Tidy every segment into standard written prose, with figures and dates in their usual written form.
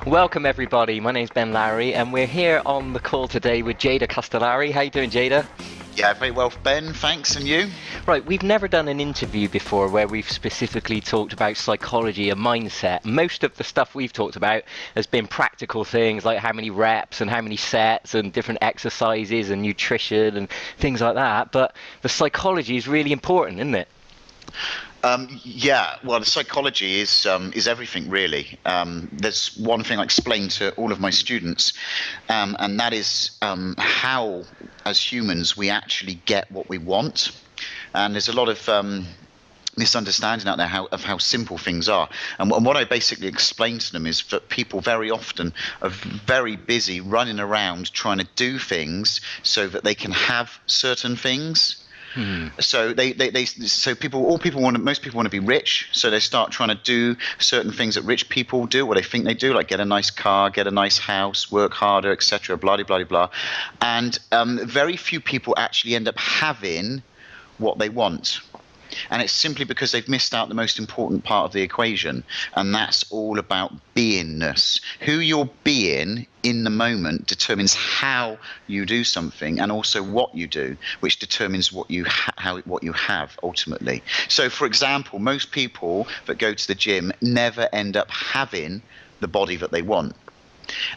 Welcome everybody, my name's Ben Lowrey and we're here on the call today with Jada Castellari. How you doing, Jada? Yeah, very well, Ben. Thanks, and you? Right, we've never done an interview before where we've specifically talked about psychology and mindset. Most of the stuff we've talked about has been practical things like how many reps and how many sets and different exercises and nutrition and things like that. But the psychology is really important, isn't it? Yeah, well, the psychology is everything really. There's one thing I explain to all of my students, and that is how, as humans, we actually get what we want. And there's a lot of misunderstanding out there of how simple things are. And what I basically explain to them is that people very often are very busy running around trying to do things so that they can have certain things. So most people want to be rich, so they start trying to do certain things that rich people do, what they think they do, like get a nice car, get a nice house, work harder, etc. Blah blah blah blah. And very few people actually end up having what they want. And it's simply because they've missed out the most important part of the equation, and that's all about beingness. Who you're being in the moment determines how you do something, and also what you do, which determines what you have ultimately. So, for example, most people that go to the gym never end up having the body that they want.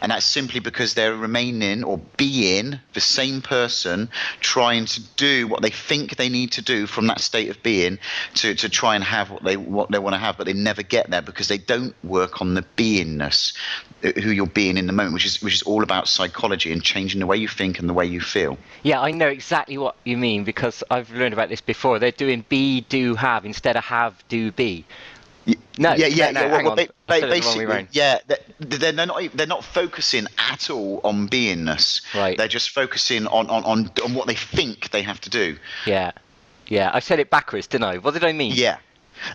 And that's simply because they're remaining or being the same person, trying to do what they think they need to do from that state of being to try and have what they want to have, but they never get there because they don't work on the beingness, who you're being in the moment, which is all about psychology and changing the way you think and the way you feel. Yeah, I know exactly what you mean because I've learned about this before. They're doing be, do, have instead of have, do, be. No, no, hang on. Basically, yeah, they're not focusing at all on beingness. Right. They're just focusing on what they think they have to do. Yeah, yeah. I said it backwards, didn't I? What did I mean? Yeah.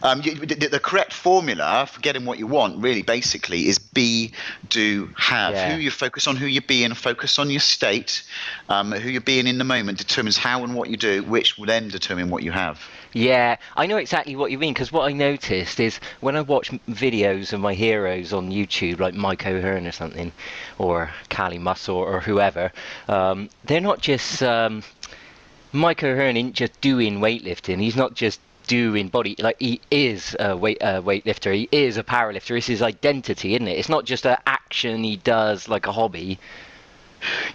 The correct formula for getting what you want, really, basically, is be, do, have. Yeah. Who you focus on, who you're being, focus on your state. Who you're being in the moment determines how and what you do, which will then determine what you have. Yeah, I know exactly what you mean because what I noticed is when I watch videos of my heroes on YouTube, like Mike O'Hearn or something, or Cali Muscle or whoever, they're not just Mike O'Hearn isn't just doing weightlifting. He's not just doing body, like he is a weightlifter. He is a powerlifter. It's his identity, isn't it? It's not just an action he does like a hobby.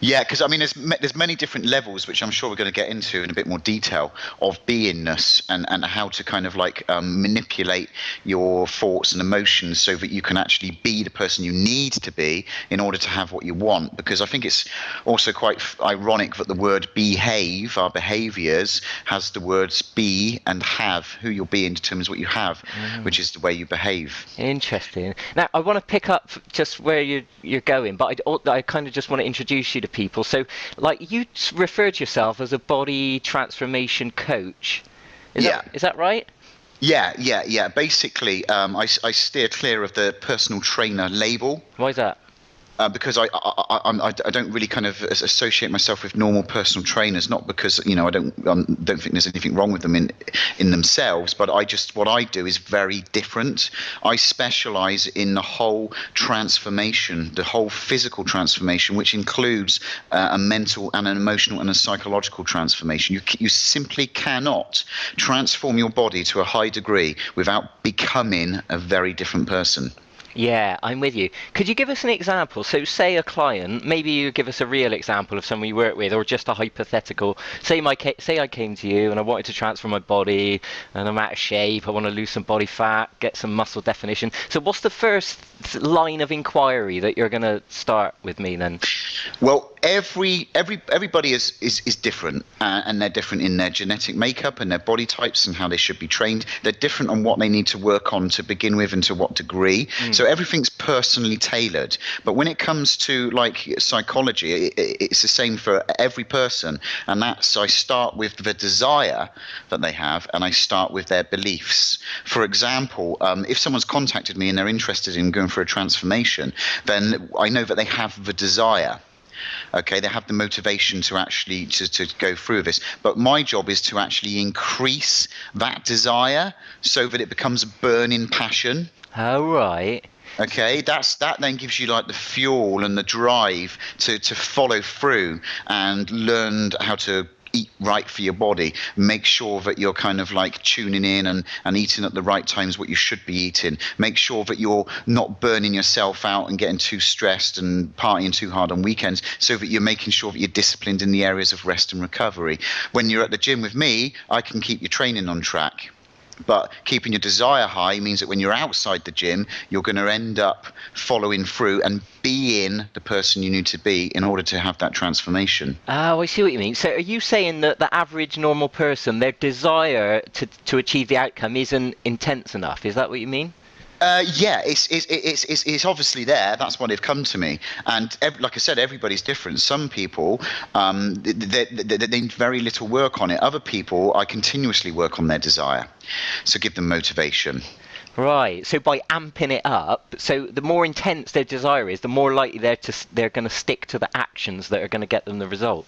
Yeah, because I mean, there's many different levels, which I'm sure we're going to get into in a bit more detail, of beingness and how to kind of like manipulate your thoughts and emotions so that you can actually be the person you need to be in order to have what you want. Because I think it's also quite ironic that the word behave, our behaviors, has the words be and have. Who you're being determines what you have, which is the way you behave. Interesting. Now, I want to pick up just where you're going, but I kind of just want to introduce you to people. So, like, you refer to yourself as a body transformation coach. Is that right? Yeah. Basically, I steer clear of the personal trainer label. Why is that? Because I don't really kind of associate myself with normal personal trainers, not because I don't think there's anything wrong with them in themselves, but what I do is very different. I specialize in the whole transformation, the whole physical transformation, which includes a mental and an emotional and a psychological transformation. You simply cannot transform your body to a high degree without becoming a very different person. Yeah, I'm with you. Could you give us an example? So say a client, maybe you give us a real example of someone you work with or just a hypothetical. Say I came to you and I wanted to transform my body and I'm out of shape, I want to lose some body fat, get some muscle definition. So what's the first line of inquiry that you're going to start with me then? Well, everybody is different, and they're different in their genetic makeup and their body types and how they should be trained. They're different on what they need to work on to begin with and to what degree. So everything's personally tailored. But when it comes to like psychology, it's the same for every person, and that's I start with the desire that they have, and I start with their beliefs. For example, if someone's contacted me and they're interested in going for a transformation, then I know that they have the desire. Okay, they have the motivation to actually to go through this. But my job is to actually increase that desire so that it becomes a burning passion. Oh, right. Okay, that then gives you like the fuel and the drive to follow through and learn how to eat right for your body. Make sure that you're kind of like tuning in and eating at the right times what you should be eating. Make sure that you're not burning yourself out and getting too stressed and partying too hard on weekends, so that you're making sure that you're disciplined in the areas of rest and recovery. When you're at the gym with me, I can keep your training on track. But keeping your desire high means that when you're outside the gym, you're going to end up following through and being the person you need to be in order to have that transformation. Oh, I see what you mean. So are you saying that the average normal person, their desire to achieve the outcome isn't intense enough? Is that what you mean? Yeah, it's obviously there. That's why they've come to me. And like I said, everybody's different. Some people, they need very little work on it. Other people, I continuously work on their desire. So give them motivation. Right. So by amping it up, so the more intense their desire is, the more likely they're going to stick to the actions that are going to get them the result.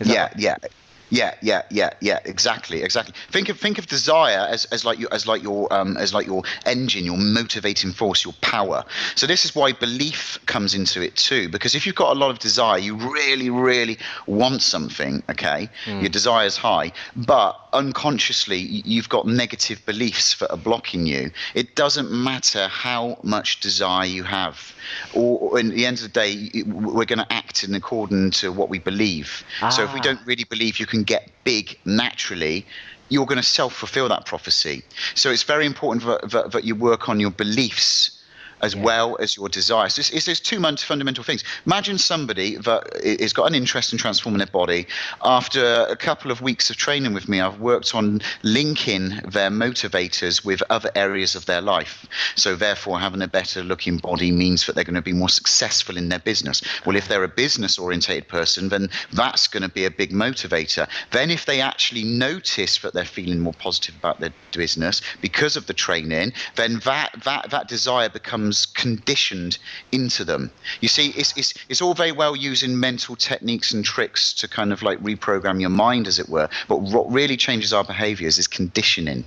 Is that Yeah, right? yeah. Yeah. Exactly. Think of desire as like your engine, your motivating force, your power. So this is why belief comes into it too. Because if you've got a lot of desire, you really, really want something. Okay, your desire is high, but unconsciously you've got negative beliefs that are blocking you. It doesn't matter how much desire you have, or in the end of the day, we're going to act in accordance to what we believe. So if we don't Ah, really believe you can get big naturally, you're going to self-fulfill that prophecy. So it's very important that you work on your beliefs as yeah. well as your desires. There's two fundamental things. Imagine somebody that has got an interest in transforming their body. After a couple of weeks of training with me, I've worked on linking their motivators with other areas of their life. So therefore, having a better looking body means that they're going to be more successful in their business. Well, if they're a business orientated person, then that's going to be a big motivator. Then if they actually notice that they're feeling more positive about their business because of the training, then that desire becomes conditioned into them. You see, it's all very well using mental techniques and tricks to kind of like reprogram your mind, as it were. But what really changes our behaviors is conditioning.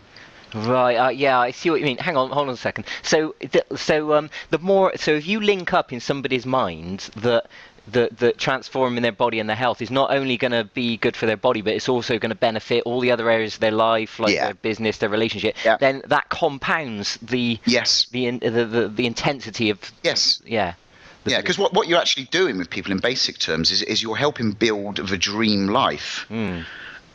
Right. Yeah, I see what you mean. Hang on, hold on a second. The more, so if you link up in somebody's mind that transforming their body and their health is not only going to be good for their body, but it's also going to benefit all the other areas of their life, like Yeah. their business, their relationship. Yeah. Then that compounds Yes. the intensity of Yes. yeah. The Yeah, because belief. what you're actually doing with people in basic terms is you're helping build the dream life. Mm.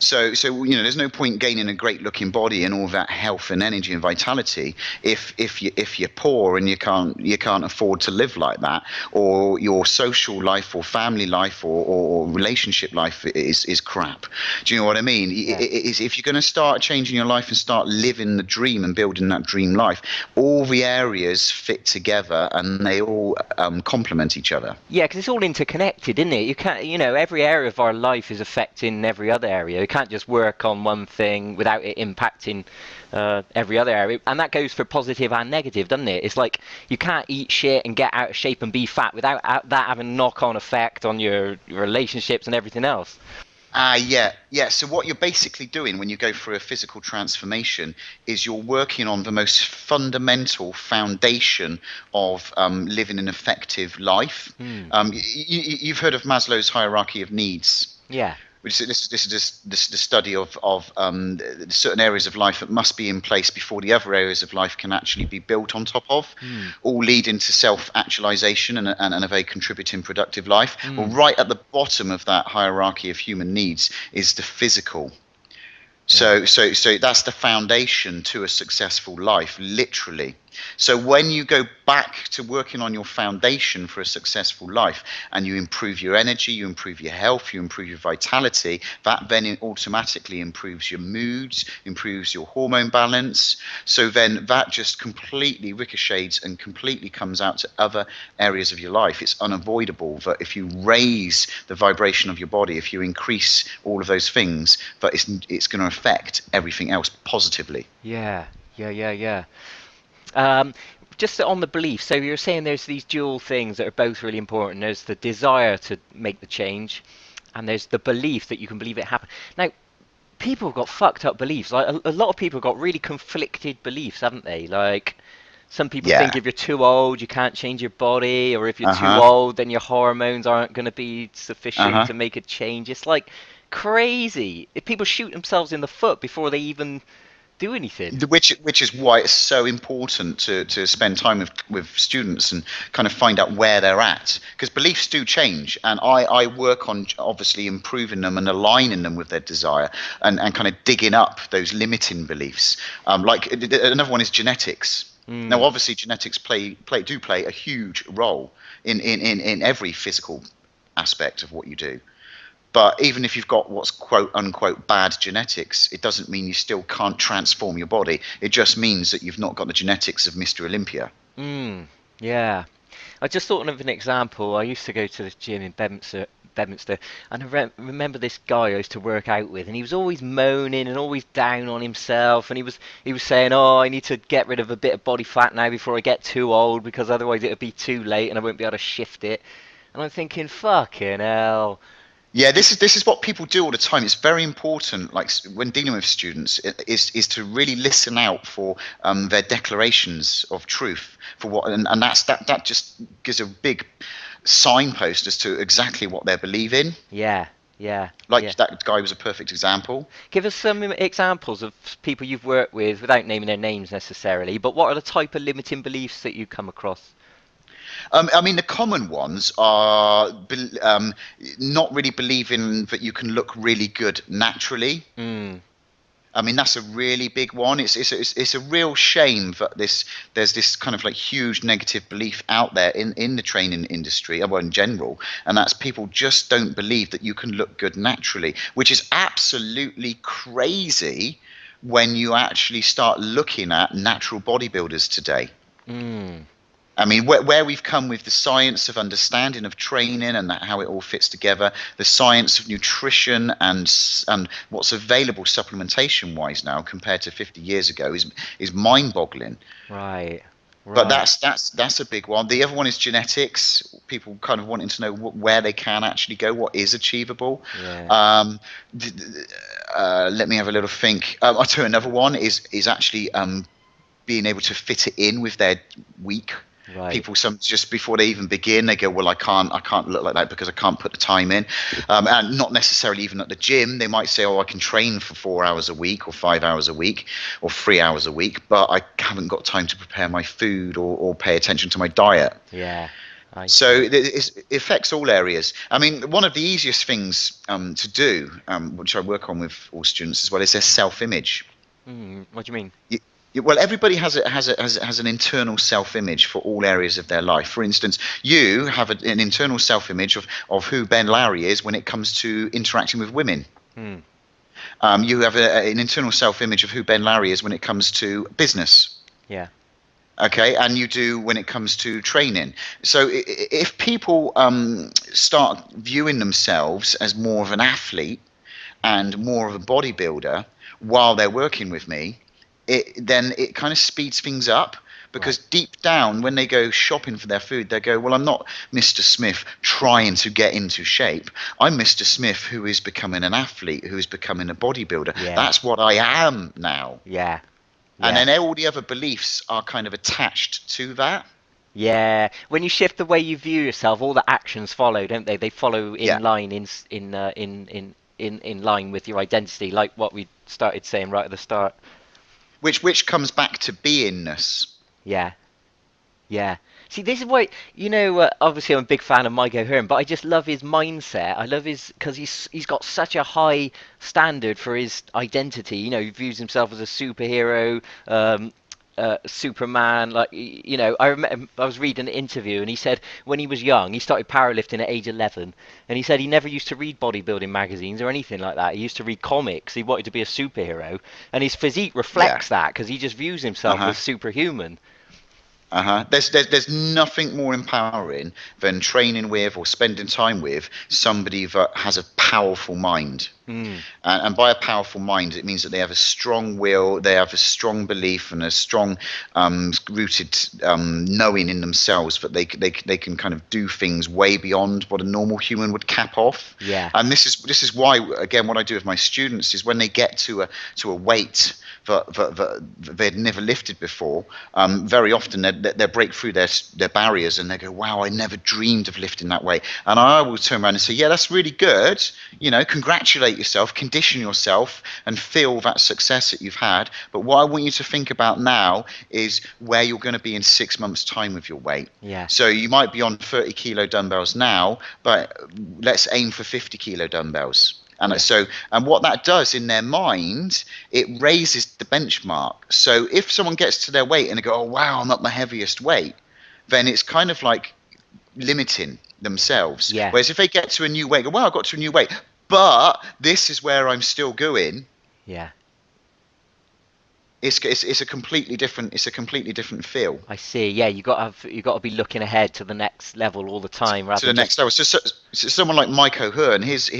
So there's no point gaining a great looking body and all that health and energy and vitality if you're poor and you can't afford to live like that, or your social life or family life or relationship life is crap. Do you know what I mean? Yeah. If you're going to start changing your life and start living the dream and building that dream life, all the areas fit together and they all complement each other. Yeah, because it's all interconnected, isn't it? You can't, every area of our life is affecting every other area. You can't just work on one thing without it impacting every other area. And that goes for positive and negative, doesn't it? It's like you can't eat shit and get out of shape and be fat without that having a knock-on effect on your relationships and everything else. Yeah. So what you're basically doing when you go through a physical transformation is you're working on the most fundamental foundation of living an effective life. Hmm. You've heard of Maslow's hierarchy of needs, Yeah. which this is the study of certain areas of life that must be in place before the other areas of life can actually be built on top of, Hmm. all leading to self-actualization and a very contributing, productive life. Well, Hmm. right at the bottom of that hierarchy of human needs is the physical. Yeah. So that's the foundation to a successful life, literally. So when you go back to working on your foundation for a successful life and you improve your energy, you improve your health, you improve your vitality, that then automatically improves your moods, improves your hormone balance. So then that just completely ricochets and completely comes out to other areas of your life. It's unavoidable that if you raise the vibration of your body, if you increase all of those things, that it's going to affect everything else positively. Yeah. Yeah. Um, just on the belief, so you're saying there's these dual things that are both really important. There's the desire to make the change, and there's the belief that you can believe it happen. Now, people have got fucked up beliefs. Like a lot of people have got really conflicted beliefs, haven't they? Like, Some people think Yeah. if you're too old, you can't change your body, or if you're too Uh-huh. old, then your hormones aren't going to be sufficient Uh-huh. to make a change. It's like crazy. If people shoot themselves in the foot before they even do anything. Which is why it's so important to spend time with students and kind of find out where they're at, because beliefs do change, and I work on obviously improving them and aligning them with their desire, and kind of digging up those limiting beliefs. Like another one is genetics. Now Mm, obviously genetics play a huge role in every physical aspect of what you do. But even if you've got what's quote unquote bad genetics, it doesn't mean you still can't transform your body. It just means that you've not got the genetics of Mr. Olympia. yeah. I just thought of an example. I used to go to the gym in Bedminster, and I remember this guy I used to work out with, and he was always moaning and always down on himself, and he was saying, "Oh, I need to get rid of a bit of body fat now before I get too old, because otherwise it'll be too late and I won't be able to shift it." And I'm thinking, "Fucking hell." Yeah, this is what people do all the time. It's very important, like when dealing with students, is to really listen out for their declarations of truth for what, and that just gives a big signpost as to exactly what they're believing. Yeah, yeah, yeah. Like that guy was a perfect example. Give us some examples of people you've worked with without naming their names necessarily, but what are the type of limiting beliefs that you come across? I mean, the common ones are not really believing that you can look really good naturally. Mm, I mean, that's a really big one. It's a real shame that there's this kind of like huge negative belief out there in the training industry, well, in general, and that's people just don't believe that you can look good naturally, which is absolutely crazy when you actually start looking at natural bodybuilders today. mm. I mean, where we've come with the science of understanding of training and how it all fits together, the science of nutrition and what's available supplementation wise now compared to 50 years ago is mind-boggling. Right, But right. that's a big one. The other one is genetics. People kind of wanting to know where they can actually go, what is achievable. Yeah, Um, Let me have a little think. I'll tell you another one is actually being able to fit it in with their week. right. People some just before they even begin, they go, well, I can't look like that because I can't put the time in, and not necessarily even at the gym. They might say, oh, I can train for 4 hours a week or 5 hours a week or 3 hours a week, but I haven't got time to prepare my food or pay attention to my diet. Yeah, I So see. it affects all areas. I mean, one of the easiest things to do, which I work on with all students as well, is their self-image. What do you mean? Well, everybody has an internal self-image for all areas of their life. For instance, you have an internal self-image of who Ben Lowrey is when it comes to interacting with women. Hmm. You have an internal self-image of who Ben Lowrey is when it comes to business. Yeah. Okay, and you do when it comes to training. So if people start viewing themselves as more of an athlete and more of a bodybuilder while they're working with me, then it kind of speeds things up, Right. because deep down when they go shopping for their food, they go, well, I'm not Mr. Smith trying to get into shape. I'm Mr. Smith who is becoming an athlete, who is becoming a bodybuilder. Yeah. That's what I am now. Yeah. And Yeah. then all the other beliefs are kind of attached to that. Yeah. When you shift the way you view yourself, all the actions follow, don't they? They follow Yeah. in line in line with your identity, like what we started saying right at the start. Which comes back to beingness. Yeah. Yeah. See, this is why, obviously I'm a big fan of Mike O'Hearn, but I just love his mindset. I love his, because he's got such a high standard for his identity. He views himself as a superhero, Superman. Like, I remember I was reading an interview and he said when he was young, he started powerlifting at age 11, and he said he never used to read bodybuilding magazines or anything like that. He used to read comics. He wanted to be a superhero, and his physique Yeah. reflects that because he just views himself Uh-huh. as superhuman. Uh-huh. There's nothing more empowering than training with or spending time with somebody that has a powerful mind. Mm. And by a powerful mind, it means that they have a strong will, they have a strong belief, and a strong rooted knowing in themselves that they can kind of do things way beyond what a normal human would cap off. Yeah. And this is why, again, what I do with my students is when they get to a weight that they'd never lifted before, very often they break through their barriers and they go, wow, I never dreamed of lifting that way. And I will turn around and say, yeah, that's really good. Congratulate yourself, condition yourself, and feel that success that you've had. But what I want you to think about now is where you're going to be in 6 months' time with your weight. Yeah. So you might be on 30 kilo dumbbells now, but let's aim for 50 kilo dumbbells. And and what that does in their mind, it raises the benchmark. So if someone gets to their weight and they go, oh, wow, I'm at my heaviest weight, then it's kind of like limiting themselves. Yeah. Whereas if they get to a new weight, go, wow, I got to a new weight, but this is where I'm still going. Yeah. It's a completely different feel. I see. Yeah, you got to be looking ahead to the next level all the time, rather to the than next level. So someone like Mike O'Hearn, his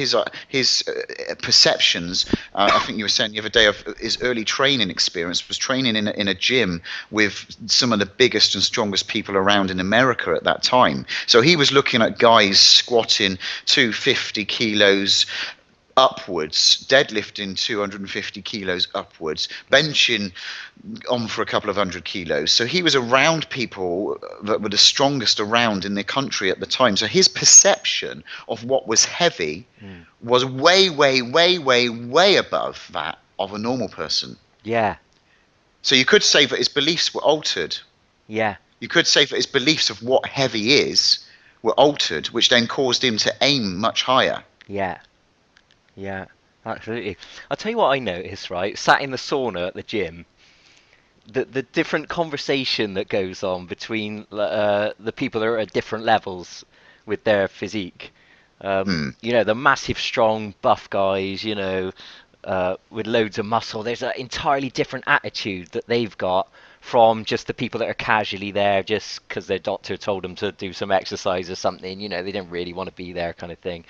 perceptions. I think you were saying the other day of his early training experience was training in a gym with some of the biggest and strongest people around in America at that time. So he was looking at guys squatting 250 kilos upwards, deadlifting 250 kilos upwards, benching on for a couple of hundred kilos. So he was around people that were the strongest around in the country at the time. So his perception of what was heavy was way, way, way, way, way above that of a normal person. Yeah. So you could say that his beliefs were altered. Yeah. You could say that his beliefs of what heavy is were altered, which then caused him to aim much higher. Yeah. Yeah, absolutely. I'll tell you what I noticed, right? Sat in the sauna at the gym, the different conversation that goes on between the people that are at different levels with their physique. The massive, strong, buff guys, with loads of muscle. There's an entirely different attitude that they've got from just the people that are casually there just because their doctor told them to do some exercise or something. They don't really want to be there, kind of thing.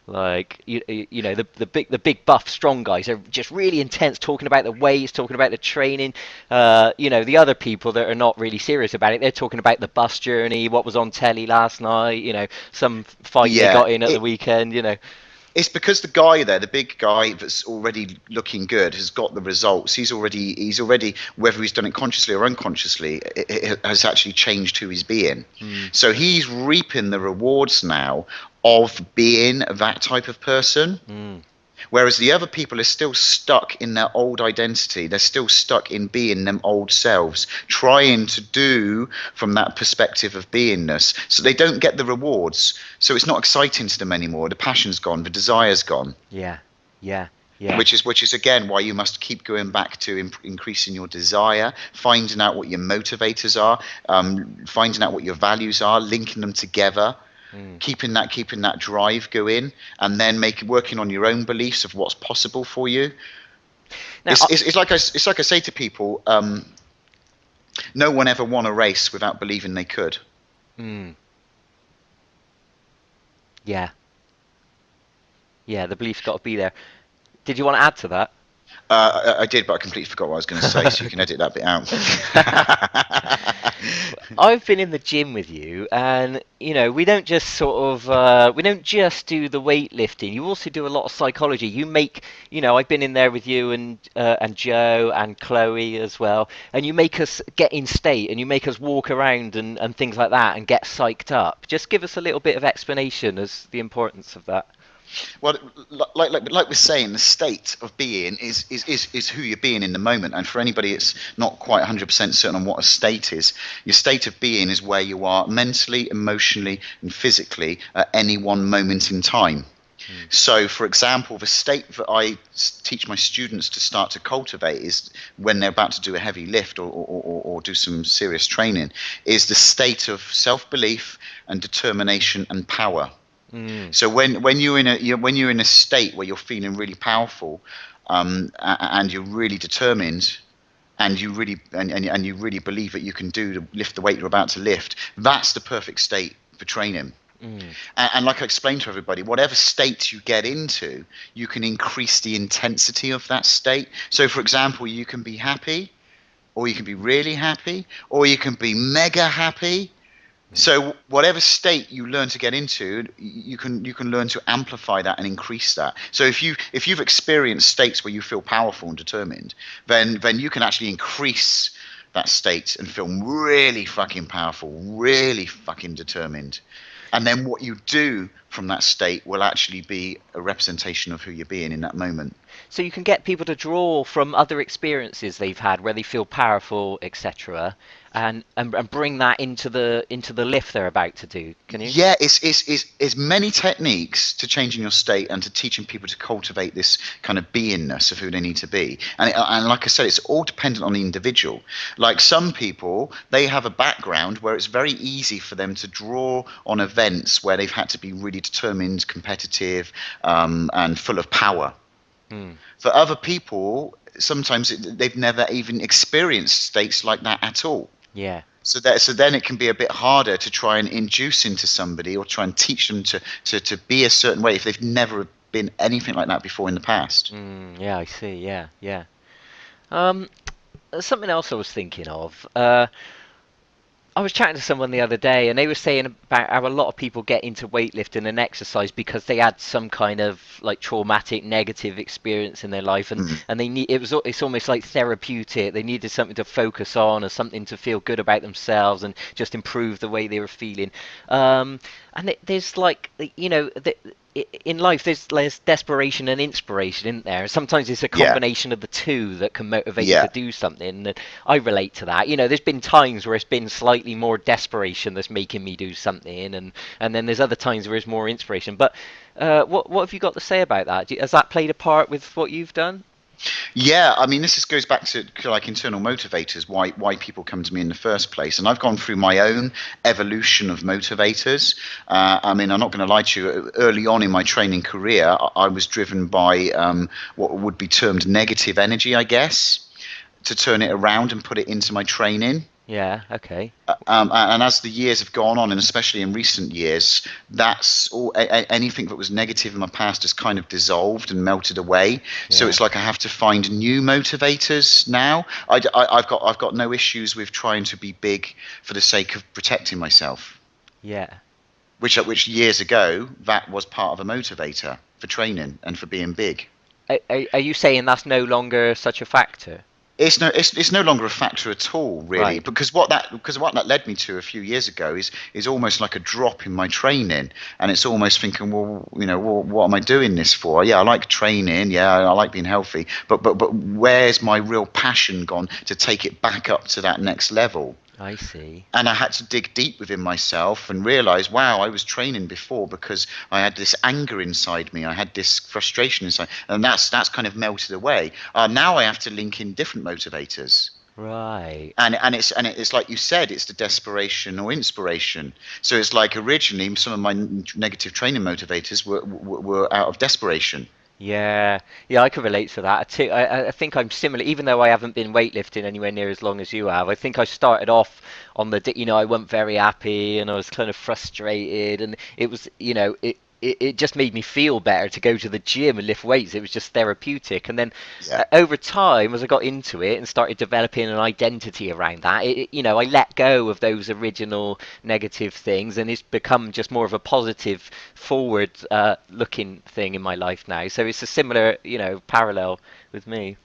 Like the big buff strong guys are just really intense, talking about the weights, talking about the training. The other people that are not really serious about it, they're talking about the bus journey, what was on telly last night, some fight they got in at the weekend. It's because the guy there, the big guy that's already looking good, has got the results. He's already, whether he's done it consciously or unconsciously, it has actually changed who he's being. So he's reaping the rewards now of being that type of person. Whereas the other people are still stuck in their old identity. They're still stuck in being them old selves, trying to do from that perspective of beingness. So they don't get the rewards. So it's not exciting to them anymore. The passion's gone. The desire's gone. Yeah. Which is again why you must keep going back to increasing your desire, finding out what your motivators are, finding out what your values are, linking them together. Keeping that drive going, and then working on your own beliefs of what's possible for you. Now, it's like I say to people, no one ever won a race without believing they could. Yeah, the belief's got to be there. Did you want to add to that? I did, but I completely forgot what I was going to say, so you can edit that bit out. I've been in the gym with you, and we don't just we don't just do the weightlifting. You also do a lot of psychology. You make, I've been in there with you and Joe and Chloe as well, and you make us get in state, and you make us walk around and things like that, and get psyched up. Just give us a little bit of explanation as the importance of that. Well, like we're saying, the state of being is who you're being in the moment. And for anybody that's not quite 100% certain on what a state is, your state of being is where you are mentally, emotionally, and physically at any one moment in time. So, for example, the state that I teach my students to start to cultivate is when they're about to do a heavy lift or do some serious training, is the state of self-belief and determination and power. So when you're in a state where you're feeling really powerful, and you're really determined, and you really believe that you can lift the weight you're about to lift, that's the perfect state for training. And like I explained to everybody, whatever state you get into, you can increase the intensity of that state. So, for example, you can be happy, or you can be really happy, or you can be mega happy. So whatever state you learn to get into, you can learn to amplify that and increase that. So if you've experienced states where you feel powerful and determined, then you can actually increase that state and feel really fucking powerful, really fucking determined. And then what you do from that state will actually be a representation of who you're being in that moment. So you can get people to draw from other experiences they've had where they feel powerful, etc., and bring that into the lift they're about to do. Can you? Yeah, it's many techniques to changing your state and to teaching people to cultivate this kind of beingness of who they need to be. And like I said, it's all dependent on the individual. Like some people, they have a background where it's very easy for them to draw on events where they've had to be really determined, competitive, and full of power. Hmm. For other people, sometimes they've never even experienced states like that at all. Yeah. So then it can be a bit harder to try and induce into somebody or try and teach them to be a certain way if they've never been anything like that before in the past. Yeah, I see. Yeah, yeah. Um, Something else I was thinking of. I was chatting to someone the other day, and they were saying about how a lot of people get into weightlifting and exercise because they had some kind of like traumatic, negative experience in their life, Mm. and they need it's almost like therapeutic. They needed something to focus on, or something to feel good about themselves, and just improve the way they were feeling. And there's like in life there's desperation and inspiration, isn't there? Sometimes it's a Yeah, combination of the two that can motivate you to yeah. do something. And I relate to that. There's been times where it's been slightly more desperation that's making me do something, and then there's other times where it's more inspiration. But what have you got to say about that? Has that played a part with what you've done? Yeah, I mean, goes back to like internal motivators, why people come to me in the first place, and I've gone through my own evolution of motivators. I mean, I'm not going to lie to you. Early on in my training career, I was driven by what would be termed negative energy, I guess, to turn it around and put it into my training. Yeah. Okay. And as the years have gone on, and especially in recent years, that's all. Anything that was negative in my past has kind of dissolved and melted away. So Yeah. it's like I have to find new motivators now. I've got no issues with trying to be big for the sake of protecting myself. Yeah. Which years ago that was part of a motivator for training and for being big. Are you saying that's no longer such a factor? It's no longer a factor at all, really, Right. because what that led me to a few years ago is almost like a drop in my training, and it's almost thinking, well, what am I doing this for? Yeah, I like training, yeah, I like being healthy, but where's my real passion gone to take it back up to that next level? I see. And I had to dig deep within myself and realize, wow, I was training before because I had this anger inside me. I had this frustration inside, and that's kind of melted away. Now I have to link in different motivators. Right. And it's like you said, it's the desperation or inspiration. So it's like originally some of my negative training motivators were out of desperation. Yeah, yeah, I can relate to that too. I think I'm similar, even though I haven't been weightlifting anywhere near as long as you have. I think I started off on I wasn't very happy and I was kind of frustrated, and it was, it just made me feel better to go to the gym and lift weights. It was just therapeutic. And then Yeah. over time, as I got into it and started developing an identity around that, I let go of those original negative things, and it's become just more of a positive, forward looking thing in my life now. So it's a similar, parallel with me.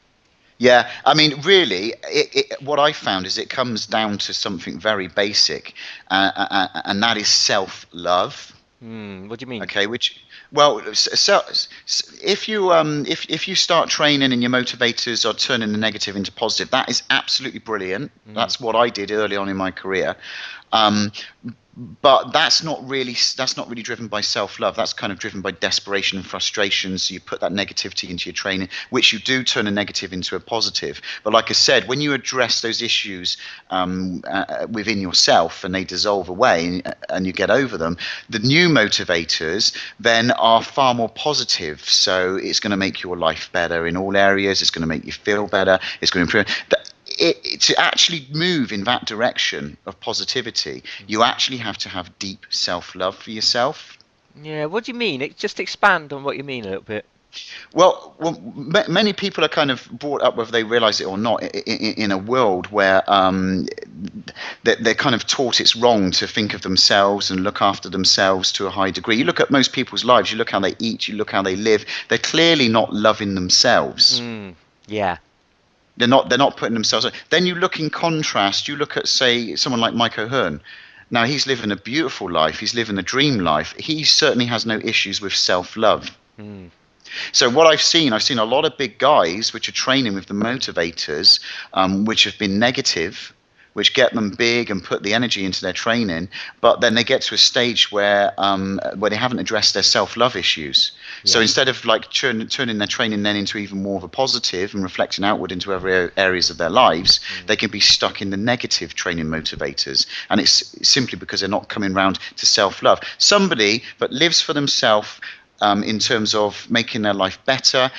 Yeah, I mean, really, what I found is it comes down to something very basic, and that is self-love. What do you mean? Okay, if you start training and your motivators are turning the negative into positive, that is absolutely brilliant. Mm, That's what I did early on in my career. Um, but that's not really driven by self-love. That's kind of driven by desperation and frustration. So you put that negativity into your training, which you do turn a negative into a positive. But like I said, when you address those issues within yourself and they dissolve away and you get over them, the new motivators then are far more positive. So it's going to make your life better in all areas. It's going to make you feel better. It's going to improve. To actually move in that direction of positivity, you actually have to have deep self-love for yourself. yeah, what do you mean? Just expand on what you mean a little bit. Many people are kind of brought up, whether they realize it or not, in a world where they're kind of taught it's wrong to think of themselves and look after themselves to a high degree. You look at most people's lives, you look how they eat, you look how they live. They're clearly not loving themselves. Mm, yeah. They're not putting themselves on. Then you look in contrast, you look at, say, someone like Mike O'Hearn. Now, he's living a beautiful life, he's living a dream life. He certainly has no issues with self-love. Mm, So what I've seen a lot of big guys which are training with the motivators, which have been negative, which get them big and put the energy into their training, but then they get to a stage where they haven't addressed their self-love issues. So yeah. instead of like turning their training then into even more of a positive and reflecting outward into other areas of their lives, Mm, they can be stuck in the negative training motivators, and it's simply because they're not coming round to self-love. Somebody that lives for themselves, in terms of making their life better,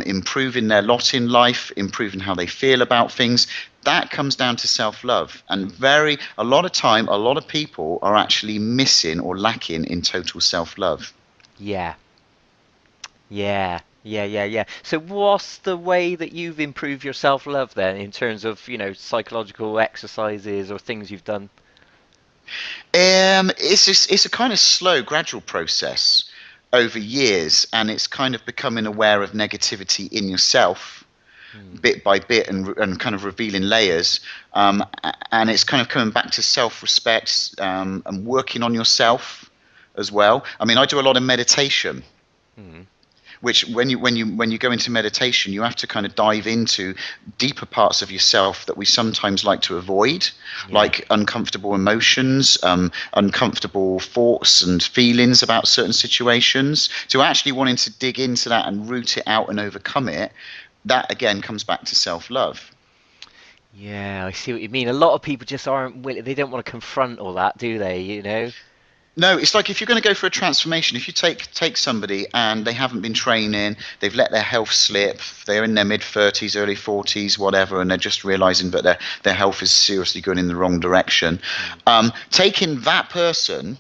improving their lot in life, improving how they feel about things. That comes down to self-love, and a lot of time, a lot of people are actually missing or lacking in total self-love. yeah. Yeah. Yeah, yeah, yeah. So what's the way that you've improved your self-love then in terms of, psychological exercises or things you've done? It's a kind of slow, gradual process over years, and it's kind of becoming aware of negativity in yourself Mm, bit by bit, and kind of revealing layers. And it's kind of coming back to self-respect, and working on yourself as well. I mean, I do a lot of meditation, mm, which when you go into meditation, you have to kind of dive into deeper parts of yourself that we sometimes like to avoid, yeah. like uncomfortable emotions, uncomfortable thoughts and feelings about certain situations. So actually wanting to dig into that and root it out and overcome it, that again comes back to self-love. Yeah, I see what you mean. A lot of people just aren't willing, they don't want to confront all that, do they, No, it's like if you're going to go for a transformation, if you take somebody and they haven't been training, they've let their health slip, they're in their mid 30s, early 40s, whatever, and they're just realizing that their health is seriously going in the wrong direction. Mm, Taking that person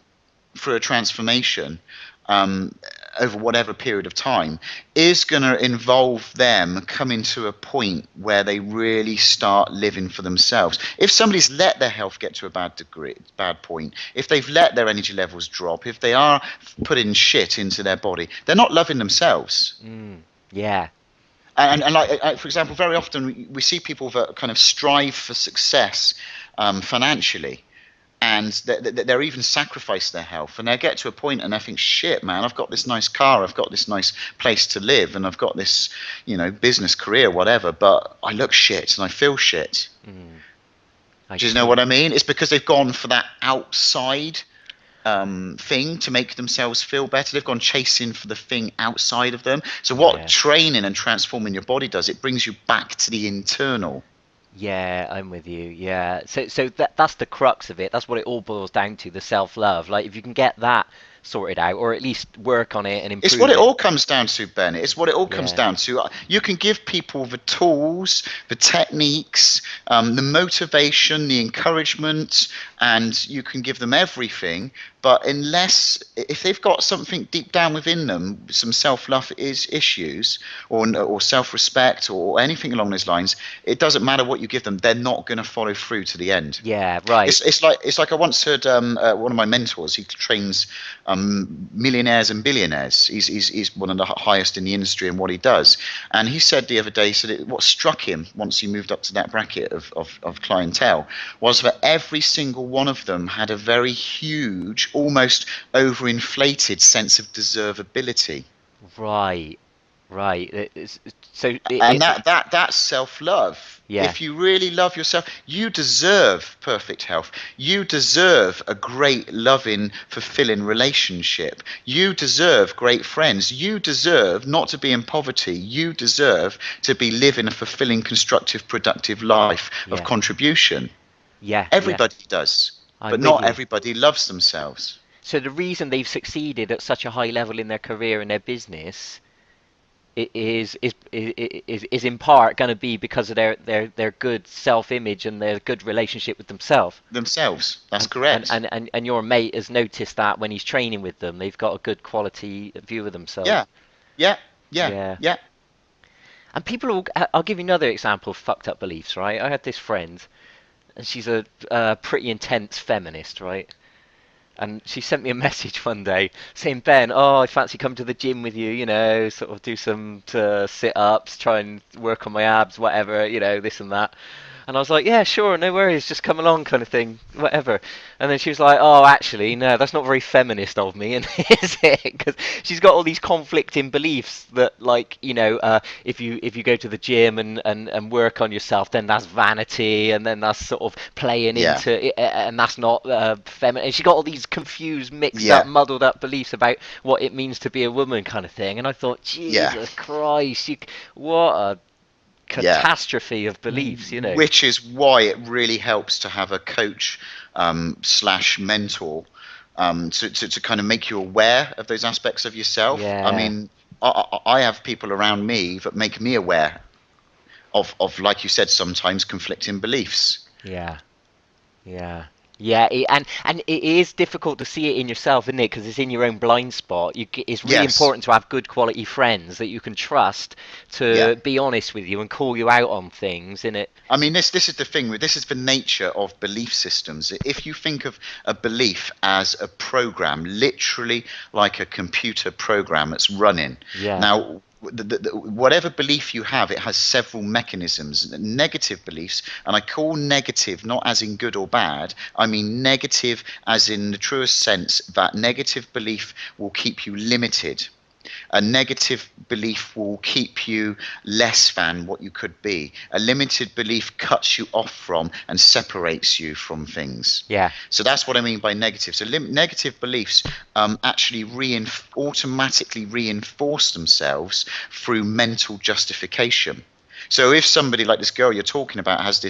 for a transformation, um, over whatever period of time, is going to involve them coming to a point where they really start living for themselves. If somebody's let their health get to a bad point, if they've let their energy levels drop, if they are putting shit into their body, they're not loving themselves. mm, yeah, And like, for example, very often we see people that kind of strive for success, financially, and they're even sacrifice their health, and they get to a point and they think, shit, man, I've got this nice car, I've got this nice place to live, and I've got this, business career, whatever, but I look shit and I feel shit. mm, I Do you know see. what I mean? It's because they've gone for that outside, thing to make themselves feel better. They've gone chasing for the thing outside of them. So what Yeah. training and transforming your body does, it brings you back to the internal. Yeah, I'm with you. Yeah. So that's the crux of it. That's what it all boils down to, the self-love. Like if you can get that sorted out or at least work on it and It's what improve it it. all comes down to, Ben. It's what it all comes Yeah. down to. You can give people the tools, the techniques, the motivation, the encouragement, and you can give them everything. But if they've got something deep down within them, some self-love issues, or self-respect, or anything along those lines, it doesn't matter what you give them. They're not going to follow through to the end. Yeah, right. It's like I once heard, one of my mentors. He trains, millionaires and billionaires. He's one of the highest in the industry in what he does. And he said the other day, he said what struck him once he moved up to that bracket of clientele was that every single one of them had a very huge, almost overinflated sense of deservability. Right. Right. So And that's self-love. yeah. If you really love yourself, you deserve perfect health. You deserve a great, loving, fulfilling relationship. You deserve great friends. You deserve not to be in poverty. You deserve to be living a fulfilling, constructive, productive life of Yeah. contribution. Yeah, yeah. Everybody does, but I'm with not you. everybody loves themselves. So the reason they've succeeded at such a high level in their career and their business is in part going to be because of their good self-image and their good relationship with themselves. Themselves. That's And, correct. and your mate has noticed that when he's training with them, they've got a good quality view of themselves. Yeah. Yeah. Yeah, Yeah. yeah, And people will, I'll give you another example of fucked up beliefs, right? I had this friend, and she's a pretty intense feminist, right? And she sent me a message one day saying, Ben, oh, I fancy coming to the gym with you, sort of do some sit-ups, try and work on my abs, whatever, this and that. And I was like, yeah, sure, no worries, just come along kind of thing, whatever. And then she was like, oh, actually, no, that's not very feminist of me, and is it? Because she's got all these conflicting beliefs that, like, if you go to the gym and work on yourself, then that's vanity, and then that's sort of playing yeah, into it, and that's not feminine. And she got all these confused, mixed up, yeah, muddled up beliefs about what it means to be a woman, kind of thing. And I thought, yeah, Jesus Christ, what a yeah. catastrophe of beliefs. Which is why it really helps to have a coach slash mentor to kind of make you aware of those aspects of yourself. I Yeah, mean, I have people around me that make me aware of, like you said, sometimes conflicting beliefs. yeah. Yeah. Yeah, and it is difficult to see it in yourself, isn't it? Because it's in your own blind spot. It's really Yes. important to have good quality friends that you can trust Yeah. to be honest with you and call you out on things, innit? I mean, this is the thing with this is the nature of belief systems. If you think of a belief as a program, literally like a computer program that's running. Yeah, Now, whatever belief you have, it has several mechanisms. Negative beliefs, and I call negative not as in good or bad. I mean negative as in the truest sense that negative belief will keep you limited. A negative belief will keep you less than what you could be. A limited belief cuts you off from and separates you from things. yeah, So that's what I mean by negative. So negative beliefs actually automatically reinforce themselves through mental justification. So if somebody like this girl you're talking about has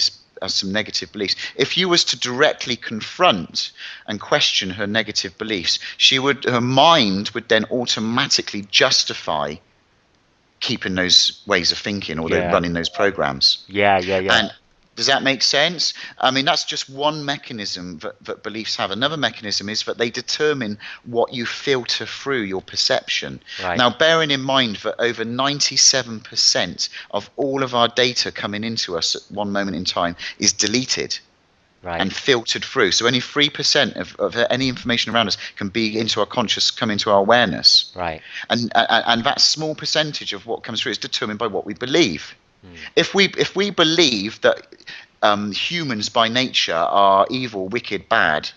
some negative beliefs, if you was to directly confront and question her negative beliefs, her mind would then automatically justify keeping those ways of thinking or yeah, running those programs. yeah, yeah, yeah. And does that make sense? I mean, that's just one mechanism that beliefs have. Another mechanism is that they determine what you filter through your perception. Right, Now, bearing in mind that over 97% of all of our data coming into us at one moment in time is deleted right, and filtered through. So only 3% of any information around us can be into our conscious, come into our awareness. right. And that small percentage of what comes through is determined by what we believe. Mm. If we believe that humans by nature are evil, wicked, bad,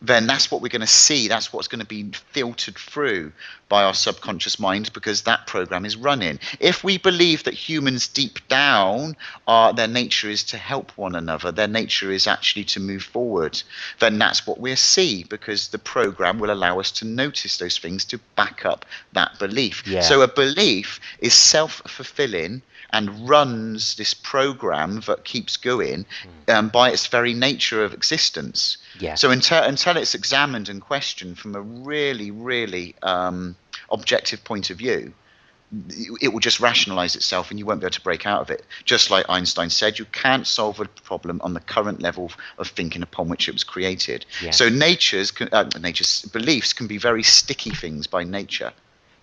then that's what we're going to see. That's what's going to be filtered through by our subconscious mind because that program is running. If we believe that humans deep down their nature is to help one another, their nature is actually to move forward, then that's what we'll see because the program will allow us to notice those things to back up that belief. Yeah, So a belief is self-fulfilling and runs this program that keeps going by its very nature of existence. yeah. So until it's examined and questioned from a really, really objective point of view, it will just rationalize itself and you won't be able to break out of it. Just like Einstein said, you can't solve a problem on the current level of thinking upon which it was created. Yeah. So nature's beliefs can be very sticky things by nature.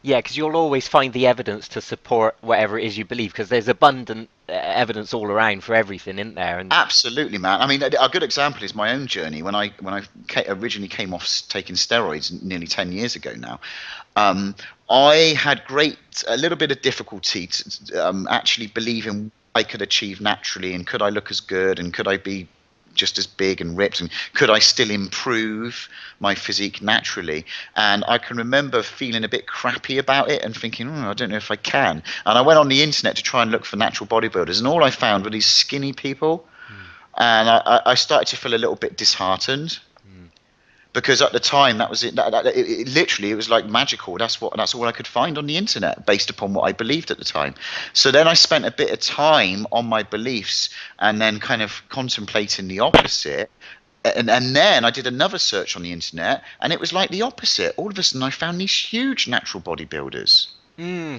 Yeah, because you'll always find the evidence to support whatever it is you believe, because there's abundant evidence all around for everything, isn't there? And Absolutely, man. I mean, a good example is my own journey. When I originally came off taking steroids nearly 10 years ago now, I had a little bit of difficulty actually believing I could achieve naturally, and could I look as good, and could I be just as big and ripped, and could I still improve my physique naturally? And I can remember feeling a bit crappy about it and thinking, I don't know if I can. And I went on the internet to try and look for natural bodybuilders, and all I found were these skinny people. And I started to feel a little bit disheartened because at the time that was it. Literally, it was like magical. That's all I could find on the internet based upon what I believed at the time. So then I spent a bit of time on my beliefs and then kind of contemplating the opposite. And then I did another search on the internet, and it was like the opposite. All of a sudden, I found these huge natural bodybuilders.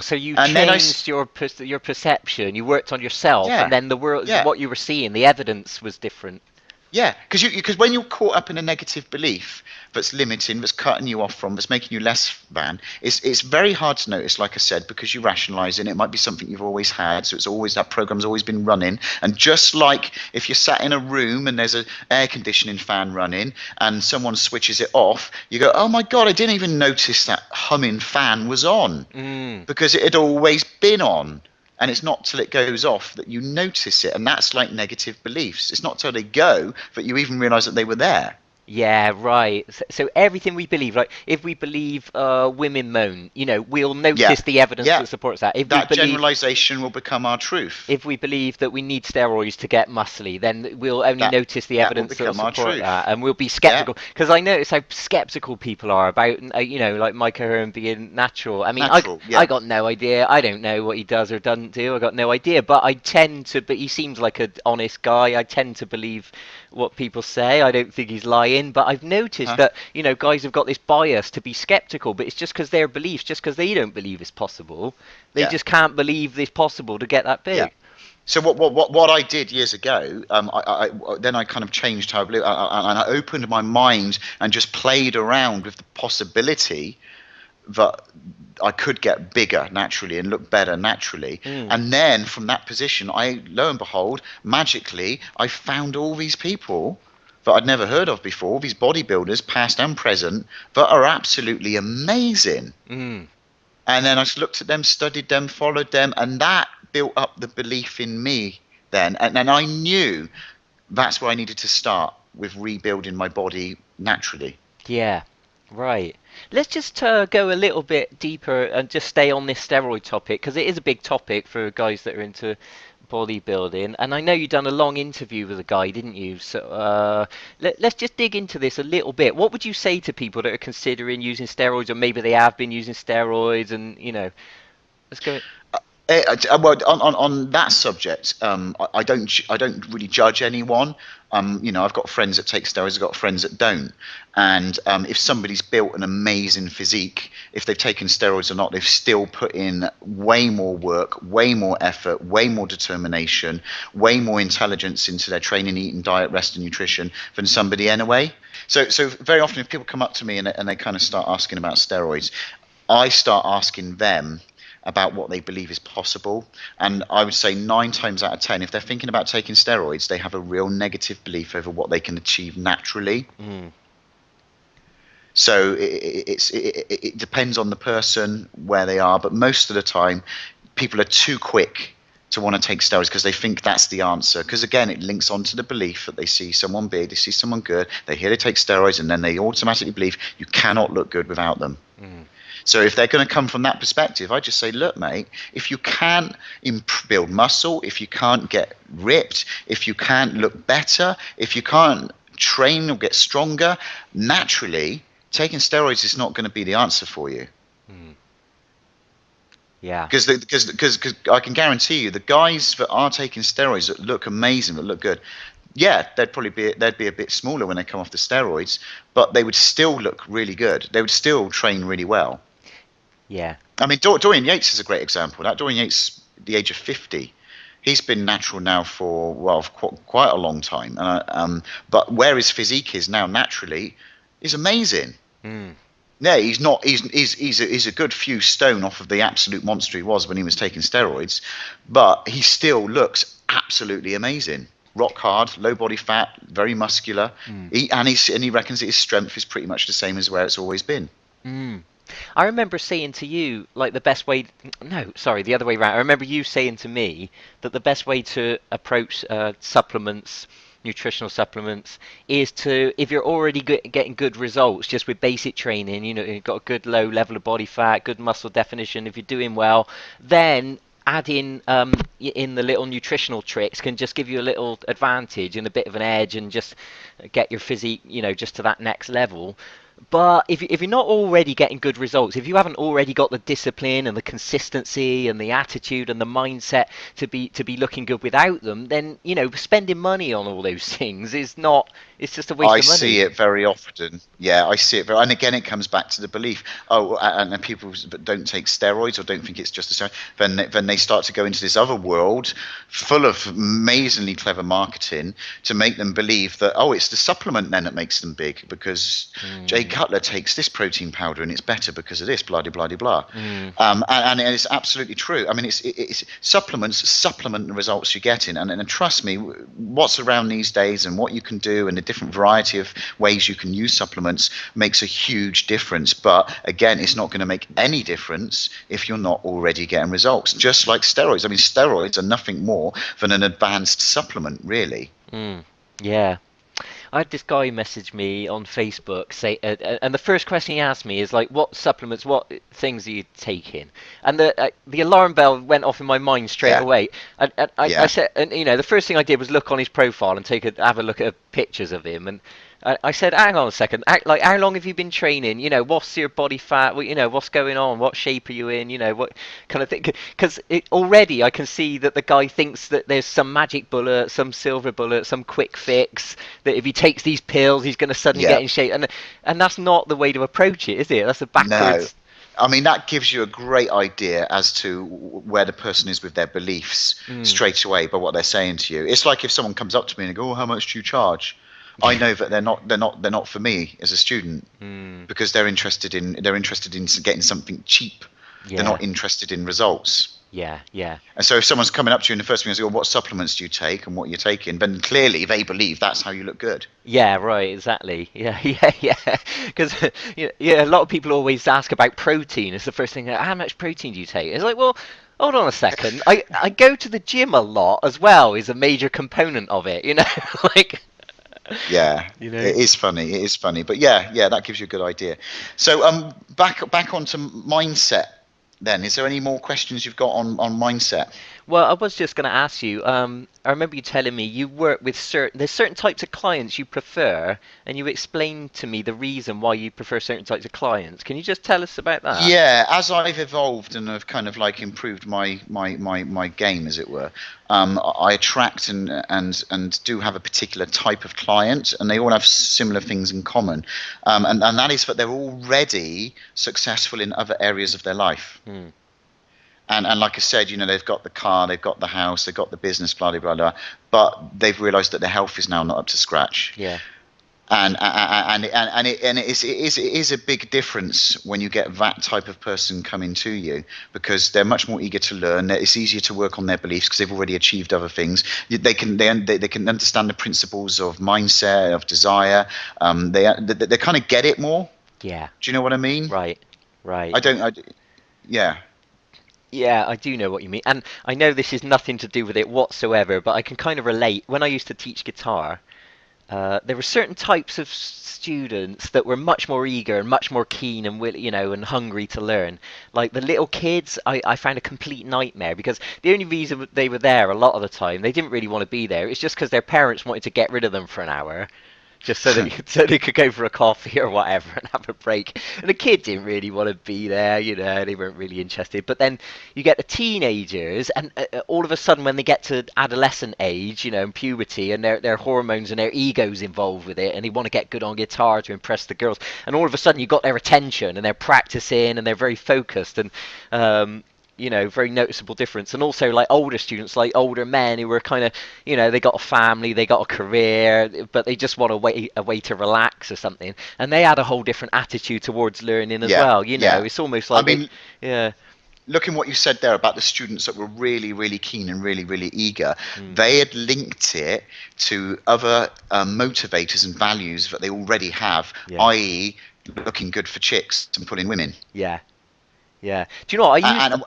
so you And then changed your perception. You worked on yourself, and yeah, then the world, yeah. what you were seeing, the evidence was different. Yeah, because when you're caught up in a negative belief that's limiting, that's cutting you off from, that's making you less than, it's very hard to notice, like I said, because you rationalise it. It might be something you've always had, so it's always that program's always been running. And just like if you're sat in a room and there's an air conditioning fan running and someone switches it off, you go, "Oh my God, I didn't even notice that humming fan was on," Mm. because it had always been on. And it's not till it goes off that you notice it. And that's like negative beliefs. It's not till they go that you even realize that they were there. Yeah, right. So everything we believe, like if we believe women moan, we'll Yeah. notice the evidence Yeah. that supports that. That generalization will become our truth. If we believe that we need steroids to get muscly, then we'll only That notice the that will evidence that will become our support truth. that, and we'll be Yeah. skeptical. Because I notice how skeptical people are about, like Micah Hearn being natural. I mean, Natural. I Yeah. got no idea. I don't know what he does or doesn't do. I got no idea. But I tend to, but he seems like an honest guy. I tend to believe what people say. I don't think he's lying. But I've noticed Huh? that, guys have got this bias to be skeptical, but it's just because their beliefs, just because they don't believe it's possible. They Yeah. just can't believe it's possible to get that Yeah. big. So what I did years ago, then I kind of changed how I believe, and I opened my mind and just played around with the possibility that I could get bigger naturally and look better naturally. Mm. And then from that position, lo and behold, magically, I found all these people that I'd never heard of before, these bodybuilders, past and present, that are absolutely amazing. Mm. And then I just looked at them, studied them, followed them, and that built up the belief in me then. And I knew that's where I needed to start with rebuilding my body naturally. Yeah, right. Let's just go a little bit deeper and just stay on this steroid topic because it is a big topic for guys that are into bodybuilding. And I know you done a long interview with a guy, didn't you? So let's just dig into this a little bit. What would you say to people that are considering using steroids, or maybe they have been using steroids, and let's go. Well, on that subject, I don't really judge anyone. I've got friends that take steroids, I've got friends that don't. And if somebody's built an amazing physique, if they've taken steroids or not, they've still put in way more work, way more effort, way more determination, way more intelligence into their training, eating, diet, rest, and nutrition than somebody anyway. So very often, if people come up to me and they kind of start asking about steroids, I start asking them about what they believe is possible. And I would say 9 times out of 10, if they're thinking about taking steroids, they have a real negative belief over what they can achieve naturally. Mm. So it depends on the person, where they are, but most of the time, people are too quick to want to take steroids because they think that's the answer. Because again, it links onto the belief that they see someone big, they see someone good, they hear they take steroids, and then they automatically believe you cannot look good without them. Mm. So if they're going to come from that perspective, I just say, look, mate, if you can't build muscle, if you can't get ripped, if you can't look better, if you can't train or get stronger, naturally, taking steroids is not going to be the answer for you. Mm. Yeah. Because I can guarantee you, the guys that are taking steroids that look amazing, that look good, yeah, they'd be a bit smaller when they come off the steroids, but they would still look really good. They would still train really well. Yeah. I mean, Dorian Yates is a great example. That Dorian Yates, at the age of 50, he's been natural now for quite a long time. But where his physique is now naturally is amazing. Mm. Yeah, he's not. He's a good few stone off of the absolute monster he was when he was taking steroids, but he still looks absolutely amazing. Rock hard, low body fat, very muscular. Mm. He reckons that his strength is pretty much the same as where it's always been. Mm. I remember saying to you, like, the best way. No, sorry, the other way around. I remember you saying to me that the best way to approach supplements, nutritional supplements, is to, if you're already getting good results just with basic training, you've got a good low level of body fat, good muscle definition, if you're doing well, then adding in the little nutritional tricks can just give you a little advantage and a bit of an edge and just get your physique, just to that next level. But if you're not already getting good results, if you haven't already got the discipline and the consistency and the attitude and the mindset to be looking good without them, then spending money on all those things is not. It's just a waste I of money. see it very often. Yeah, I see it very, and again, it comes back to the belief. Oh, and people don't take steroids or don't think it's just a steroid. Then they start to go into this other world full of amazingly clever marketing to make them believe that, oh, it's the supplement then that makes them big because Jay Mm, Cutler takes this protein powder and it's better because of this, blah blah blah blah. mm, And it's absolutely true. I mean, it's supplements supplement the results you're getting, and trust me, what's around these days and what you can do and the different variety of ways you can use supplements makes a huge difference. But again, it's not going to make any difference if you're not already getting results. Just like steroids. I mean, steroids are nothing more than an advanced supplement, really. mm. Yeah. I had this guy message me on Facebook and the first question he asked me is like, "What supplements, what things are you taking?" And the alarm bell went off in my mind straight Yeah, away. I yeah. said, and the first thing I did was look on his profile and have a look at pictures of him, and I said, "Hang on a second, like how long have you been training? What's your body fat? What's going on? What shape are you in? What kind of thing?" Because already I can see that the guy thinks that there's some magic bullet, some silver bullet, some quick fix that if he takes these pills, he's going to suddenly Yeah. get in shape, and that's not the way to approach it, is it? That's a No. backwards. I mean, that gives you a great idea as to where the person is with their beliefs Mm. straight away by what they're saying to you. It's like if someone comes up to me and go, "Oh, how much do you charge?" I know that they're not for me as a student Mm. because they're interested in getting something cheap. They're Yeah, not interested in results. yeah, yeah. And so if someone's coming up to you and the first thing is, "Oh, what supplements do you take and what you're taking?" then clearly they believe that's how you look good. Yeah, right, exactly. Yeah, yeah, yeah. Because yeah, a lot of people always ask about protein. It's the first thing. How much protein do you take? It's like, well, hold on a second. I go to the gym a lot as well. Is a major component of it. Like Yeah, you know. it is funny. It is funny, but yeah, that gives you a good idea. So back onto mindset. Then, is there any more questions you've got on mindset? Well, I was just going to ask you. I remember you telling me you work with there's certain types of clients you prefer, and you explained to me the reason why you prefer certain types of clients. Can you just tell us about that? Yeah, as I've evolved and have kind of like improved my game, as it were, I attract and do have a particular type of client, and they all have similar things in common, and that is that they're already successful in other areas of their life. Hmm. And like I said, they've got the car, they've got the house, they've got the business, blah blah blah, blah, but they've realised that their health is now not up to scratch. Yeah. And it is a big difference when you get that type of person coming to you because they're much more eager to learn. It's easier to work on their beliefs because they've already achieved other things. They can understand the principles of mindset, of desire. They kind of get it more. Yeah. Do you know what I mean? Right. Right. I don't. Yeah. Yeah, I do know what you mean. And I know this is nothing to do with it whatsoever, but I can kind of relate. When I used to teach guitar, there were certain types of students that were much more eager and much more keen and and hungry to learn. Like the little kids, I found a complete nightmare because the only reason they were there a lot of the time, they didn't really want to be there. It's just because their parents wanted to get rid of them for an hour just so that so they could go for a coffee or whatever and have a break. And the kid didn't really want to be there, they weren't really interested. But then you get the teenagers, and all of a sudden, when they get to adolescent age, and puberty, and their hormones and their egos involved with it, and they want to get good on guitar to impress the girls, and all of a sudden you got their attention, and they're practicing, and they're very focused, and very noticeable difference. And also like older students, like older men who were kind of, they got a family, they got a career, but they just want a way to relax or something. And they had a whole different attitude towards learning as Yeah. well. Yeah. It's almost I like mean, yeah. looking what you said there about the students that were really, really keen and really, really eager, Mm, they had linked it to other motivators and values that they already have, yeah. i.e., looking good for chicks and pulling women. Yeah. Yeah. Do you know what I used? And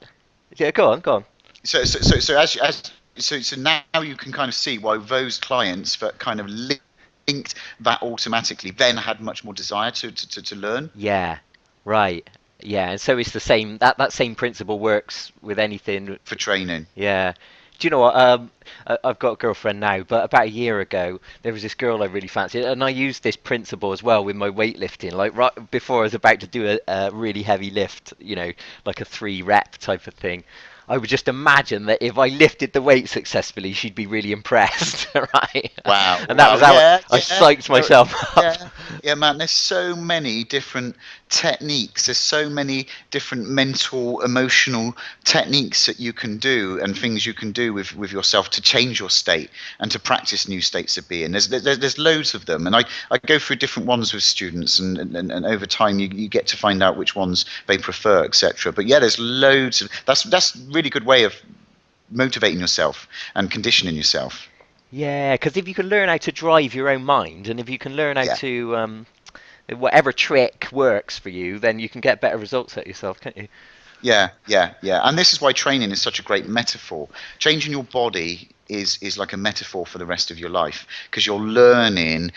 Yeah. Go on. Go on. so now you can kind of see why those clients that kind of linked that automatically then had much more desire to learn Yeah. Right. Yeah. And so it's the same. That same principle works with anything. for training. Yeah. Do you know what? I've got a girlfriend now, but about a year ago, there was this girl I really fancied, and I used this principle as well with my weightlifting. Like right before I was about to do a really heavy lift, like a 3 rep type of thing. I would just imagine that if I lifted the weight successfully, she'd be really impressed, right? Wow, And that was wow, how yeah, I yeah, psyched myself up. yeah, yeah, man. There's so many different techniques. There's so many different mental, emotional techniques that you can do and things you can do with yourself to change your state and to practice new states of being. There's loads of them, and I go through different ones with students, and over time you get to find out which ones they prefer, etc. But yeah, there's loads of that's really good way of motivating yourself and conditioning yourself. Yeah, because if you can learn how to drive your own mind, and if you can learn how Yeah. to whatever trick works for you, then you can get better results at yourself, can't you? Yeah, yeah, yeah. And this is why training is such a great metaphor. Changing your body is like a metaphor for the rest of your life because you're learning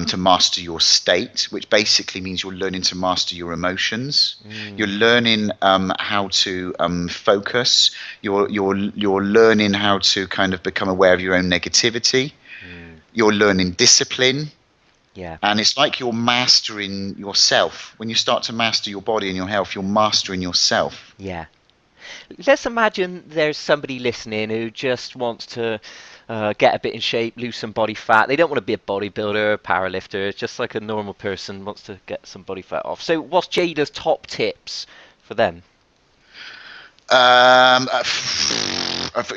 to master your state, which basically means you're learning to master your emotions. You're Mm, learning how to focus. You're learning how to kind of become aware of your own negativity. mm, You're learning discipline. yeah, And it's like you're mastering yourself. When you start to master your body and your health, you're mastering yourself. yeah. Let's imagine there's somebody listening who just wants to get a bit in shape, lose some body fat. They don't want to be a bodybuilder, a powerlifter. It's just like a normal person wants to get some body fat off. So, what's Jada's top tips for them? Um, uh,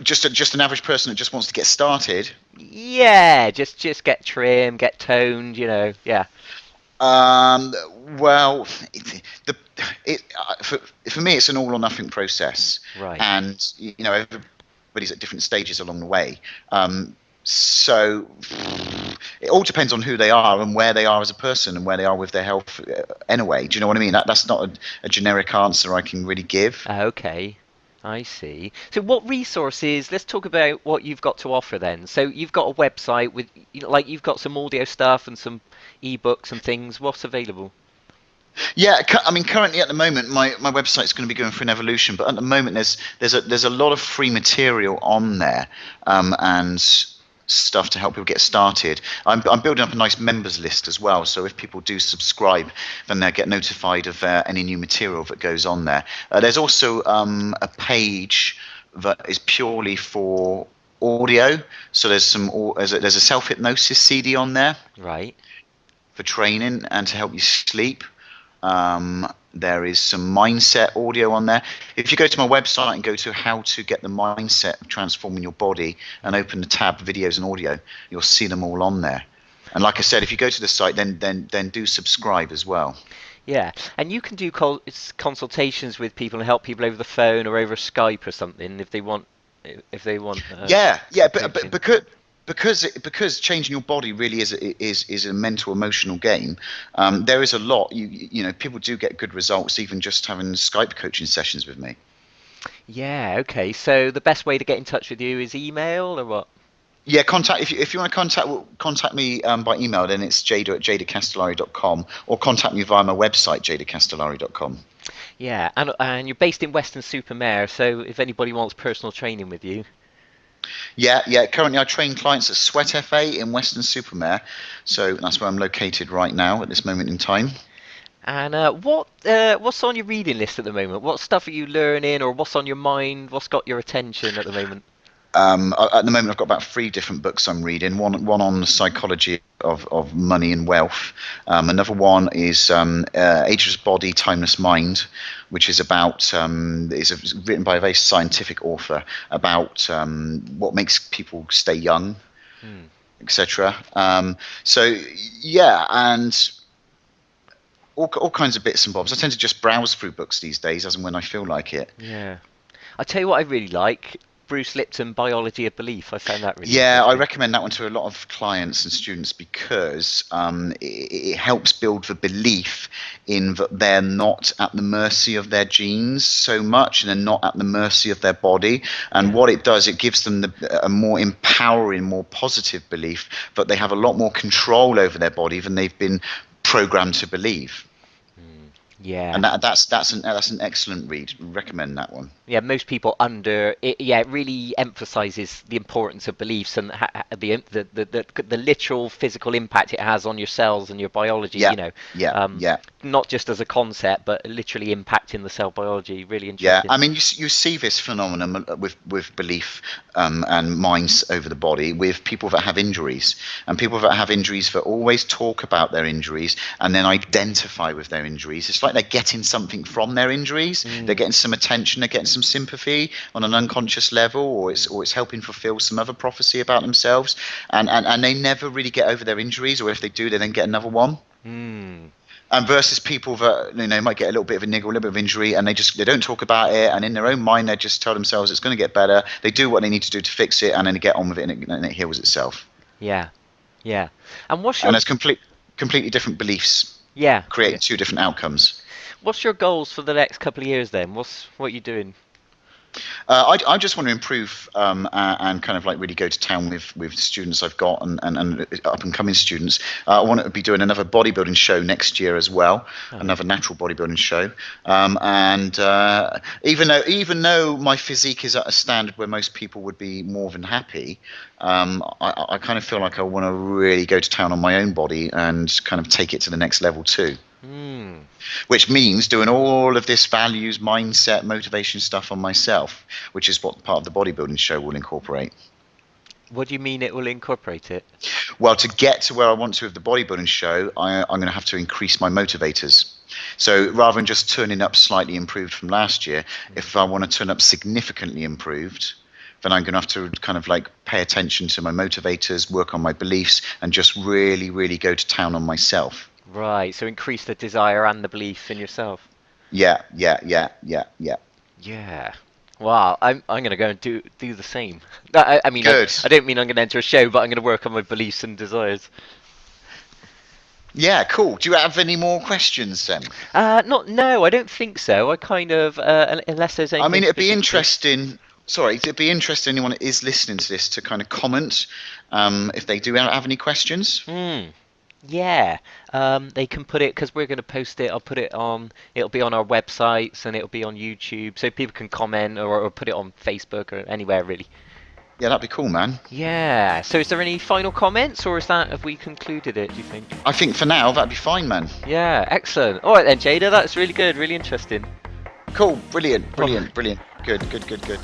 just an average person that just wants to get started. Yeah, just get trim, get toned. Yeah, Um, well, the it for me it's an all or nothing process, right. and everybody's at different stages along the way. So it all depends on who they are and where they are as a person and where they are with their health. Anyway, do you know what I mean? That's not a generic answer I can really give. Okay, I see. So, what resources? Let's talk about what you've got to offer then. So, you've got a website with, like you've got some audio stuff and some ebooks and things. What's available? Yeah, I mean, currently at the moment, my website's going to be going through an evolution, but at the moment, there's a lot of free material on there, and stuff to help people get started. I'm building up a nice members list as well, so if people do subscribe, then they'll get notified of any new material that goes on there. There's also a page that is purely for audio, so there's a self hypnosis CD on there Right. for training and to help you sleep. There is some mindset audio on there. If you go to my website and go to how to get the mindset of transforming your body and open the tab videos and audio, you'll see them all on there. And like I said, if you go to the site, then do subscribe as well. Yeah, and you can do consultations with people and help people over the phone or over Skype or something if they want Yeah, yeah, some but coaching. because changing your body really is a mental emotional game. There is a lot. People do get good results even just having Skype coaching sessions with me. Yeah, okay. So the best way to get in touch with you is email or what? Yeah, if you want to contact me by email, then it's jada@jadacastellari.com, or contact me via my website jadacastellari.com. Yeah, and you're based in Weston-super-Mare, so if anybody wants personal training with you. Yeah, yeah. Currently, I train clients at Sweat FA in Weston-super-Mare, so that's where I'm located right now at this moment in time. And what's on your reading list at the moment? What stuff are you learning, or what's on your mind? What's got your attention at the moment? At the moment, I've got about 3 different books I'm reading. One on the psychology of money and wealth. Another one is Ageless Body, Timeless Mind, which is about written by a very scientific author about what makes people stay young, Hmm. etc. So yeah, and all kinds of bits and bobs. I tend to just browse through books these days, as and when I feel like it. Yeah. I tell you what I really like, Bruce Lipton, Biology of Belief. I found that really Yeah, I interesting. recommend that one to a lot of clients and students because it helps build the belief in that they're not at the mercy of their genes so much, and they're not at the mercy of their body. And Yeah. what it does, it gives them a more empowering, more positive belief that they have a lot more control over their body than they've been programmed to believe. Hmm. Yeah. And that's an excellent read. Recommend that one. Yeah, most people under it. Yeah, it really emphasizes the importance of beliefs and the literal physical impact it has on your cells and your biology. Yeah, yeah, Um, yeah. not just as a concept, but literally impacting the cell biology. Really Yeah, interesting. I mean, you see this phenomenon with belief and minds over the body with people that have injuries, and people that have injuries that always talk about their injuries and then identify with their injuries. It's like they're getting something from their injuries. They're Mm, getting some attention. They're getting some sympathy on an unconscious level, or it's helping fulfill some other prophecy about themselves. And they never really get over their injuries, or if they do, they then get another one. mm. And versus people that might get a little bit of a niggle, a little bit of injury, and they don't talk about it, and in their own mind they just tell themselves it's going to get better. They do what they need to do to fix it, and then they get on with it, and it heals itself. Yeah, yeah. And what's And your there's completely different beliefs yeah, yeah. creating two different outcomes. What's your goals for the next couple of years then? What you doing? I just want to improve and kind of like really go to town with students I've got and up and coming students. I want to be doing another bodybuilding show next year as well, Oh, another natural bodybuilding show. And even though my physique is at a standard where most people would be more than happy, I kind of feel like I want to really go to town on my own body and kind of take it to the next level too. hmm. Which means doing all of this values, mindset, motivation stuff on myself, which is what part of the bodybuilding show will incorporate. What do you mean it will incorporate it? Well, to get to where I want to with the bodybuilding show, I'm going to have to increase my motivators. So rather than just turning up slightly improved from last year, if I want to turn up significantly improved, then I'm going to have to kind of like pay attention to my motivators, work on my beliefs, and just really, really go to town on myself. Right, so increase the desire and the belief in yourself. Yeah, yeah, yeah, yeah, yeah. Yeah. Wow, I'm gonna go and do the same. I mean, Good. I don't mean I'm gonna enter a show, but I'm gonna work on my beliefs and desires. Yeah, cool. Do you have any more questions then? Not no, I don't think so. I kind of unless there's I anything mean, it'd be specifically. interesting. Sorry, it'd be interesting anyone that is listening to this to kind of comment if they do have any questions. Hmm. Yeah. They can put it because we're gonna post it. I'll put it on. It'll be on our websites and it'll be on YouTube, so people can comment or put it on Facebook or anywhere really. Yeah, that'd be cool, man. Yeah. So is there any final comments, or is that have we concluded it? Do you think? I think for now that'd be fine, man. Yeah. Excellent. All right then, Jada. That's really good. Really interesting. Cool, brilliant, Oh, brilliant, brilliant. Good, good, good, good.